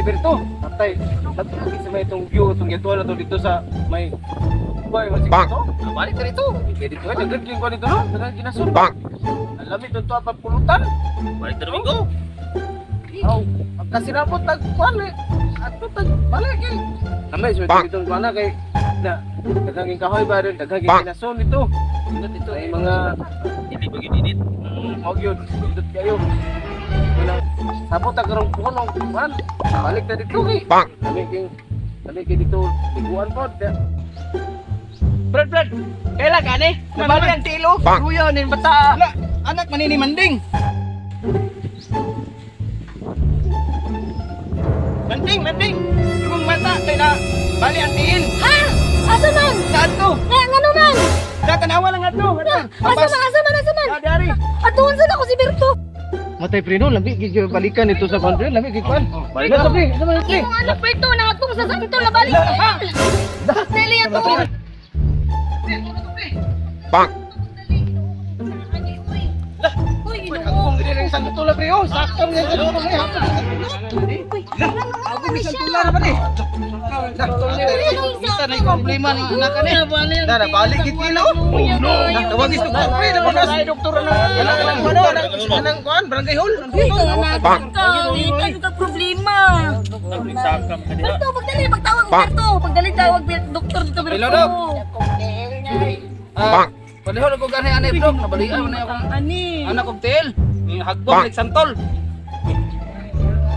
Liberto. Patay. Lagi sa may itong view, itong gintuan na to dito sa may boy, masig ito. Balik ka rito. Kaya dito ay, nagad yung kuha dito no? Nagad ginasun. Alam ito ito ang pulutan. Balik ka Domingo. Aw, kasi napot tagkuhan at ito tagbalik eh. Namay, so ito itong kuha na kay daghang kahoy ba rin, daghang ginasun ito. Ito ay mga hindi ba ginidit? Huwag yun, dito kayo. Sabot ang karong punong kuhan. Balik na dito kay. Kami kay dito, liguan po. Brad, kailan gani? Nabali ang tilo. Kuya, nin bata. Wala, anak manini manding. Manding. Kung mata, kaya na bali ang tiil. Ha? Asa man? Saan to? Ngano man? Katanawa lang ato. Asa man? Dari. Atuon sa ako si Berto. Matay prino, lamig gigil balikan ito sa country, lamig gigil. Balikan to, pre. Ang anak Berto nangatong sa sakto na balik. Dali ato. Uy, Kung gini rin isang tula pre, oh. Sakto niya sa loob niya. Ako isang tula na ba ni? Sakto niya. Kita na yung problema ng anak ka ni. Dara, balik kitilo. Tawag gusto ko pre, dapat na si doktor na. Anang kuan, barangay hall. Ikaw yung problema. Berto, pagtawag Berto. Pagdali-tawag doktor dito Berto. Hello, Dok. Palihon ako gani anay bro, nabalian na akong Ani. anak kong tel. Hagbong lig santol.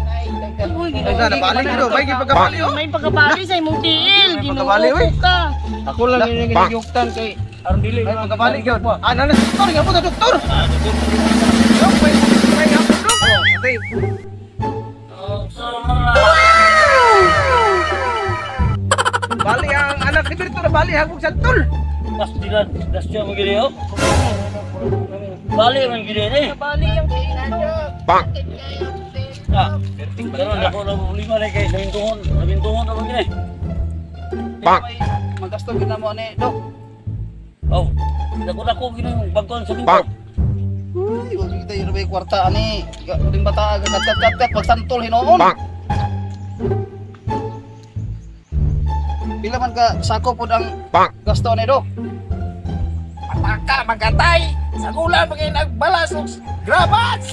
Ay na balik dito, may pagkabali oh. May pagkabali sa imong tiil. Pagkabali, uy. Ginuupo ka. Ako lang yung giniguktan kay aron dili. May pagkabali gyud. Ano na doktor, nga po ta doktor. Dok, may nga po dok. Patay. Bali ang anak ni Berto na bali hagbong santol. Pastilan, dasya mo gini oh. Bali man gini ni. Bali yung tiil. Ah, karon ako na problema ni kay sabintuhon ako gini. Magasto gid na mo ani dok. Oh, dako gini yung bagkon sa bintang. Uy, wag kita yung may kwarta ani. Uling bata kat pagsantol hinoon. Pila man ka sako pod ang gasto ni do? Pataka magkatay. Sa gula pagay nagbalas og grabas.